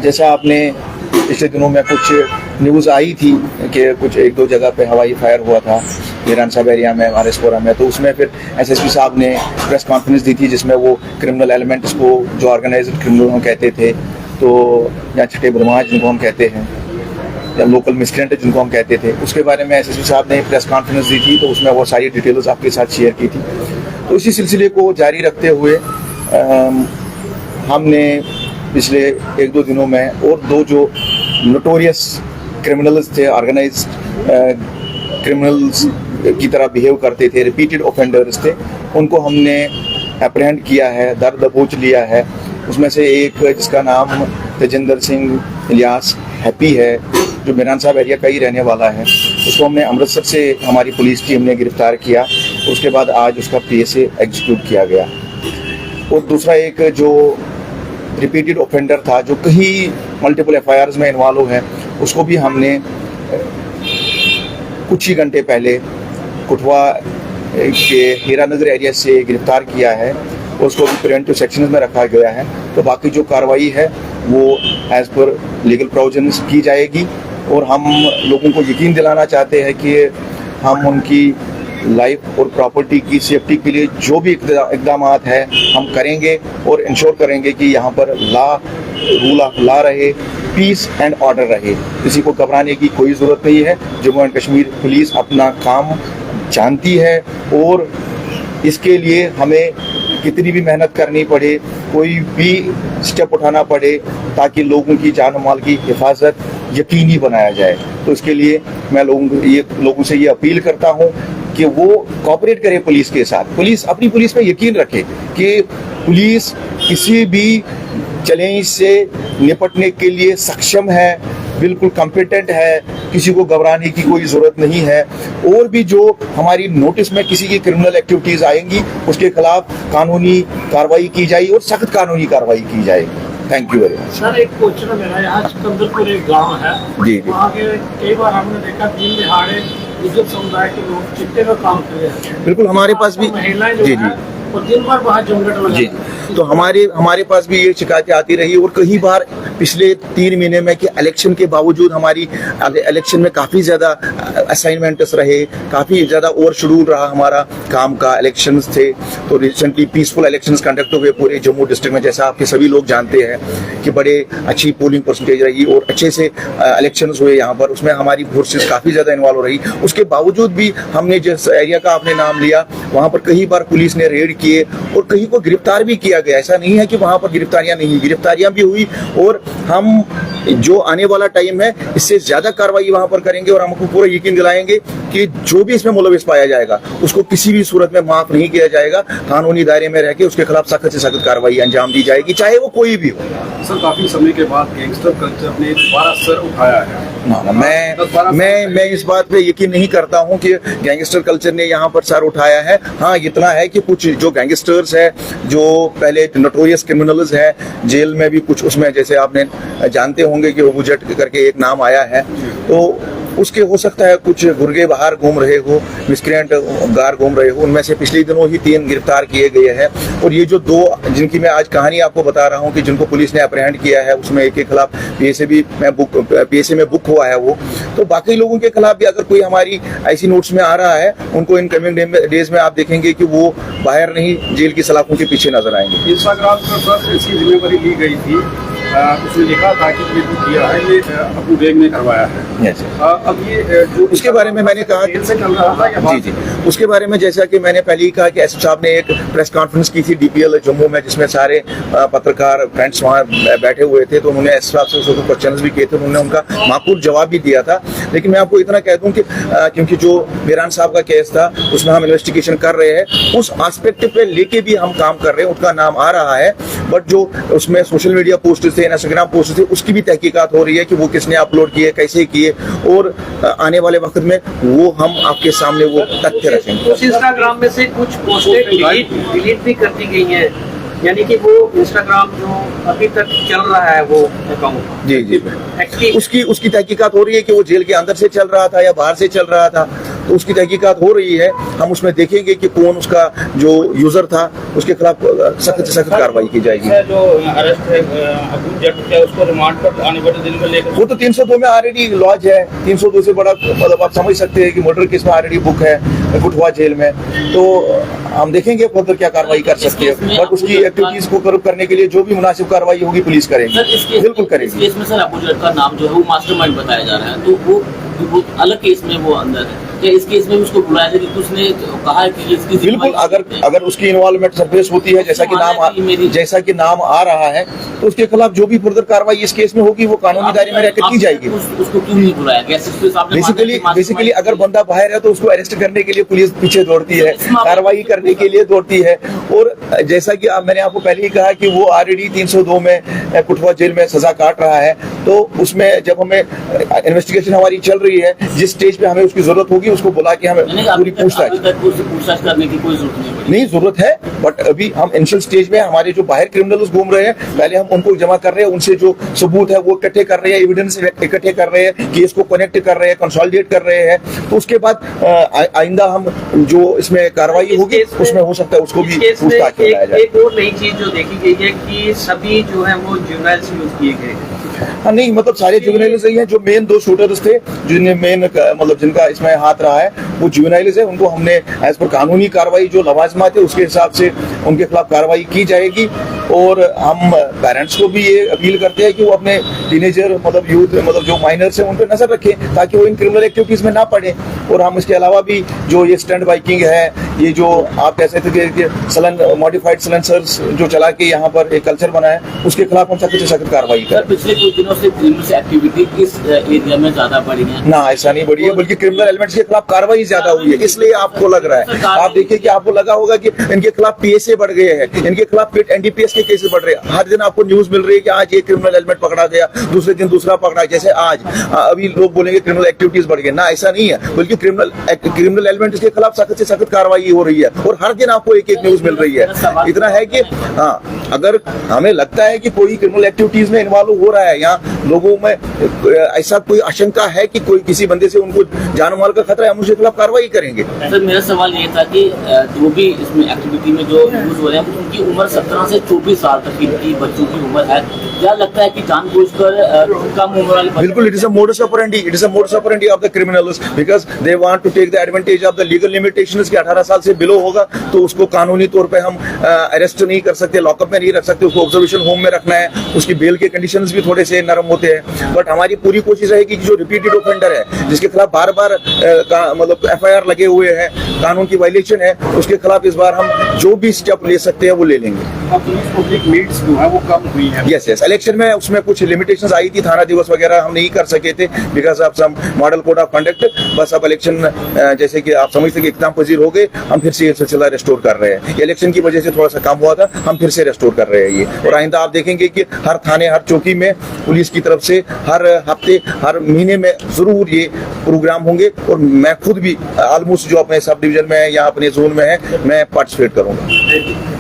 जैसा आपने पिछले दिनों में कुछ न्यूज़ आई थी कि कुछ एक दो जगह पे हवाई फायर हुआ था मीरान साहब एरिया में, वारिसपुरा में, तो उसमें फिर एसएसपी साहब ने प्रेस कॉन्फ्रेंस दी थी जिसमें वो क्रिमिनल एलिमेंट्स को, जो ऑर्गेनाइज्ड क्रिमिनल हम कहते थे, तो या छठे बदमाश जिनको हम कहते हैं, या लोकल मिसक्रेंट जिनको हम कहते थे, उसके बारे में एसएसपी साहब ने प्रेस कॉन्फ्रेंस दी थी। तो उसमें वो सारी डिटेल्स आपके साथ शेयर की थी। तो इसी सिलसिले को जारी रखते हुए हमने पिछले एक दो दिनों में और दो जो नोटोरियस क्रिमिनल्स थे, ऑर्गेनाइज्ड क्रिमिनल्स की तरह बिहेव करते थे, रिपीटेड ऑफेंडर्स थे, उनको हमने अप्रहेंड किया है, दर दबोच लिया है। उसमें से एक जिसका नाम तेजिंदर सिंह इलियास हैप्पी है, जो मीरान साहब एरिया का ही रहने वाला है, उसको हमने अमृतसर से हमारी पुलिस टीम ने गिरफ्तार किया। उसके बाद आज उसका PSA एग्जीक्यूट किया गया। और दूसरा एक जो रिपीटेड ऑफेंडर था, जो कहीं मल्टीपल FIRs में इन्वॉल्व है, उसको भी हमने कुछ ही घंटे पहले कुटवा के हीरानगर एरिया से गिरफ्तार किया है। उसको भी प्रिवेंटिव सेक्शन में रखा गया है। तो बाकी जो कार्रवाई है वो एज पर लीगल प्रोविजंस की जाएगी। और हम लोगों को यकीन दिलाना चाहते हैं कि हम उनकी लाइफ और प्रॉपर्टी की सेफ्टी के लिए जो भी इकदाम है हम करेंगे और इंश्योर करेंगे कि यहाँ पर रूल ऑफ लॉ रहे, पीस एंड ऑर्डर रहे। किसी को घबराने की कोई ज़रूरत नहीं है। जम्मू एंड कश्मीर पुलिस अपना काम जानती है और इसके लिए हमें कितनी भी मेहनत करनी पड़े, कोई भी स्टेप उठाना पड़े, ताकि लोगों की जान माल की हिफाजत यकीनी बनाया जाए। तो इसके लिए मैं लोगों से ये अपील करता हूँ कि वो कोऑपरेट करे पुलिस के साथ। अपनी पुलिस पे यकीन रखे कि पुलिस किसी भी चैलेंज से निपटने के लिए सक्षम है, बिल्कुल कॉम्पिटेंट है, किसी को घबराने की कोई ज़रूरत नहीं है। और भी जो हमारी नोटिस में किसी की क्रिमिनल एक्टिविटीज़ आएंगी उसके खिलाफ कानूनी कार्रवाई की जाए और सख्त कानूनी कार्रवाई की जाए। Thank you very much. Sir, एक क्वेश्चन मेरा, यहाँ सिकंदरपुर एक गांव है जी, वहाँ के कई बार हमने देखा दिन दिहाड़े बुजुर्ग समुदाय के लोग चिट्टे में काम कर रहे हैं। बिल्कुल, हमारे पास भी महिलाएं जो है और दिन भर बाहर झुंझट में जी। तो हमारे पास भी ये शिकायतें आती रही और कई बार पिछले 3 महीने में कि इलेक्शन के बावजूद हमारी इलेक्शन में काफ़ी ज़्यादा असाइनमेंट्स रहे, काफ़ी ज़्यादा ओवर शेड्यूल रहा हमारा काम का, इलेक्शंस थे। तो रिसेंटली पीसफुल इलेक्शंस कंडक्ट हुए पूरे जम्मू डिस्ट्रिक्ट में, जैसा आपके सभी लोग जानते हैं कि बड़े अच्छी पोलिंग परसेंटेज रही और अच्छे से इलेक्शंस हुए यहाँ पर। उसमें हमारी फोर्सेस काफ़ी ज़्यादा इन्वॉल्व रही। उसके बावजूद भी हमने जिस एरिया का आपने नाम लिया, वहाँ पर कई बार पुलिस ने रेड किए और कहीं को गिरफ्तार भी किया गया। ऐसा नहीं है कि वहाँ पर गिरफ्तारियाँ नहीं, गिरफ्तारियाँ भी हुई। और हम जो आने वाला टाइम है इससे ज़्यादा कार्रवाई वहाँ पर करेंगे और हमको पूरा यकीन दिलाएंगे कि जो भी इसमें मुलविस पाया जाएगा उसको किसी भी सूरत में माफ़ नहीं किया जाएगा। कानूनी दायरे में रह के उसके खिलाफ सख्त से सख्त कार्रवाई अंजाम दी जाएगी, चाहे वो कोई भी हो। सर, काफ़ी समय के बाद गैंगस्टर कल्चर ने दोबारा सर उठाया है। ना, मैं इस बात पे यकीन नहीं करता हूँ कि गैंगस्टर कल्चर ने यहाँ पर सर उठाया है। हाँ, इतना है कि कुछ जो गैंगस्टर्स है, जो पहले नोटोरियस क्रिमिनल्स है, जेल में भी कुछ, उसमें जैसे आपने जानते होंगे कि बुजट करके एक नाम आया है, तो उसके हो सकता है कुछ गुर्गे बाहर घूम रहे हो, मिसक्रेंट बाहर घूम रहे हो। उनमें से पिछले दिनों ही 3 गिरफ्तार किए गए हैं। और ये जो 2 जिनकी मैं आज कहानी आपको बता रहा हूँ कि जिनको पुलिस ने अप्रहेंड किया है, उसमें एक के खिलाफ PSA में बुक हुआ है वो। तो बाकी लोगों के खिलाफ भी अगर कोई हमारी ऐसी नोट्स में आ रहा है, उनको इन कमिंग डेज में आप देखेंगे कि वो बाहर नहीं, जेल की सलाखों के पीछे नजर आएंगे। इंस्टाग्राम पर सर इसकी जिम्मेदारी ली गई थी, उसने लिखा था कि ये जो किया है ये अबू बेग ने करवाया है। अब ये जो उसके बारे में मैंने कहा जी, उसके बारे में जैसा कि मैंने पहले ही कहा कि एसपी साहब ने एक प्रेस कॉन्फ्रेंस की थी DPL जम्मू में, जिसमें सारे पत्रकार फ्रेंड्स वहाँ बैठे हुए थे। तो उन्होंने एसपी साहब से क्वेश्चन भी किए थे, उन्होंने उनका माकूल जवाब भी दिया था। लेकिन मैं आपको इतना कह दूं कि क्योंकि जो मीरान साहब का केस था उसमें हम इन्वेस्टिगेशन कर रहे हैं, उस एस्पेक्ट पे लेके भी हम काम कर रहे हैं, उनका नाम आ रहा है। बट जो उसमें सोशल मीडिया पोस्ट थे, इंस्टाग्राम पोस्ट थे, उसकी भी तहकीकात हो रही है कि वो किसने अपलोड किए, कैसे किए, और आने वाले वक्त में वो हम आपके सामने वो तथ्य रखेंगे। उस इंस्टाग्राम में से कुछ पोस्टें डिलीट भी कर दी गई हैं, यानी कि वो इंस्टाग्राम जो अभी तक चल रहा है वो अकाउंट जी एक्टिव, उसकी तहकीकात हो रही है कि वो जेल के अंदर से चल रहा था या बाहर से चल रहा था। तो उसकी तहकीकात हो रही है। हम उसमें देखेंगे कि कौन उसका जो यूजर था उसके खिलाफ सख्त से सख्त कार्रवाई की जाएगी। जो अरेस्ट है अबू जट है, उसको रिमांड पर आने वाले दिन में लेकर वो तो 302 में ऑलरेडी लॉज है। 302 से बड़ा मतलब आप समझ सकते हैं कि मर्डर केस में ऑलरेडी बुक है कुटवा जेल में। तो हम देखेंगे फर्दर क्या कार्रवाई कर सकते हैं, बट उसकी एक्टिविटीज को कवर करने के लिए जो भी मुनासिब कार्रवाई होगी पुलिस करेगी, बिल्कुल करेगी। इस केस में सर अबू जट का नाम जो है वो मास्टरमाइंड बताया जा रहा है, तो वो अलग केस में वो अंदर है। क्या इस केस में उसको बुलाया जाए कि उसने कहा है कि इसकी बिल्कुल, अगर उसकी इन्वॉल्वमेंट सरफेस होती है जैसा कि नाम आ रहा है, तो उसके खिलाफ जो भी फर्दर कार्रवाई इस केस में होगी वो कानूनी दायरे में रहकर की जाएगी। उसको क्यों नहीं बुलाया गया? बेसिकली अगर बंदा बाहर है तो उसको अरेस्ट करने के लिए पुलिस पीछे दौड़ती है, कार्रवाई करने के लिए दौड़ती है। और जैसा कि मैंने आपको पहले ही कहा कि वो ऑलरेडी 302 में कुटवा जेल में सजा काट रहा है। तो उसमें जब हमें इन्वेस्टिगेशन हमारी चल रही है, जिस स्टेज पे हमें उसकी जरूरत होगी उसको बुला के हमें पूरी पूछताछ करने की कोई जरूरत नहीं जरूरत है। बट अभी हम इनिशियल स्टेज में हमारे जो बाहर क्रिमिनल्स घूम रहे हैं, पहले हम उनको जमा कर रहे हैं, उनसे जो सबूत है वो इकट्ठे कर रहे हैं, एविडेंस इकट्ठे कर रहे हैं, केस को कनेक्ट कर रहे हैं, कंसोलिडेट कर रहे हैं। तो उसके बाद आइंदा हम जो इसमें कार्रवाई होगी उसमें हो सकता है उसको भी पूछताछ किया जाए। एक और नई चीज जो देखी गई है कि सभी जो है वो जुवेनाइल्स यूज किए गए। हाँ नहीं, मतलब सारे जुवेनाइल्स ही हैं। जो मेन 2 शूटर्स थे जिन्हें मेन मतलब जिनका इसमें हाथ रहा है वो जुवेनाइल्स है। उनको हमने एज पर कानूनी कार्रवाई जो लवाजमात है उसके हिसाब से उनके खिलाफ कार्रवाई की जाएगी। और हम पेरेंट्स को भी ये अपील करते हैं कि वो अपने टीनेजर मतलब यूथ मतलब जो माइनर्स हैं उन पर नजर रखें ताकि वो इन क्रिमिनल एक्टिविटीज में ना पड़े। और हम इसके अलावा भी जो ये स्टंट बाइकिंग है, ये जो आप कह सकते थे सलन मॉडिफाइड सलेंसर्स जो चला के यहाँ पर एक कल्चर बना है, उसके खिलाफ हम सख्त से सख्त कार्रवाई करें। पिछले कुछ दिनों से क्रिमिनल एक्टिविटी इस एरिया में ज्यादा बढ़ी है ना? ऐसा नहीं बढ़ी है, बल्कि क्रिमिनल एलिमेंट्स के खिलाफ कार्रवाई ज्यादा हुई है। इसलिए आपको लग रहा है, आप देखिए कि आपको लगा होगा कि इनके खिलाफ पीएसए बढ़ गए हैं, इनके खिलाफ एनडीपीएस के केसेस बढ़ रहे हैं। हर दिन आपको न्यूज मिल रही है कि आज एक क्रिमिनल एलिमेंट पकड़ा गया, दूसरे दिन दूसरा पकड़ा, जैसे आज अभी लोग बोलेंगे क्रिमिनल एक्टिविटीज बढ़ गई। ना, ऐसा नहीं है, बल्कि क्रिमिनल एलिमेंट्स के खिलाफ सख्त से सख्त कार्रवाई हो रही है। और हर दिन आपको एक न्यूज मिल रही है। इतना है कि हाँ, अगर हमें लगता है कि कोई क्रिमिनल एक्टिविटीज में इन्वॉल्व हो रहा है या लोगों में ऐसा कोई आशंका है कि कोई किसी बंदे से उनको जान माल का खतरा है, हम उसके खिलाफ कार्रवाई करेंगे। सर मेरा सवाल ये था कि जो भी इसमें एक्टिविटी में जो यूज हो रहे हैं उनकी उम्र 17 से 24 साल तक की बच्चों की उम्र है। क्या लगता है कि जानबूझकर कम उम्र वाले? बिल्कुल, it is a modus operandi of the criminals because they want to take the advantage of the legal limitations कि 18 साल से बिलो होगा तो उसको कानूनी तौर पे हम अरेस्ट नहीं कर सकते, लॉकअप में नहीं रख सकते, उसको ऑब्जर्वेशन होम में रखना है। उसकी बेल के कंडीशंस भी थोड़े से नरम होते हैं। बट हमारी पूरी कोशिश रहेगी कि जो रिपीटेड ऑफेंडर है, जिसके खिलाफ बार बार मतलब एफआईआर लगे हुए हैं, कानून की वायलेशन है, उसके खिलाफ इस बार हम जो भी स्टेप ले सकते हैं वो ले लेंगे। पब्लिक मीट्स जो है वो कम हुई है। यस, इलेक्शन में उसमें कुछ लिमिटेशंस आई थी, थाना दिवस वगैरह हम नहीं कर सके थे because of some model code of conduct. बस अब इलेक्शन जैसे कि आप समझते कि इख्तिताम पजीर हो गए, हम फिर से ये सिलसिला रेस्टोर कर रहे हैं। इलेक्शन की वजह से थोड़ा सा कम हुआ था, हम फिर से रेस्टोर कर रहे हैं ये। और आइंदा आप देखेंगे कि हर थाने हर चौकी में पुलिस की तरफ से हर हफ्ते हर महीने में जरूर ये प्रोग्राम होंगे। और मैं खुद भी ऑलमोस्ट जो अपने सब डिवीजन में है या अपने जोन में है, मैं पार्टिसिपेट करूंगा।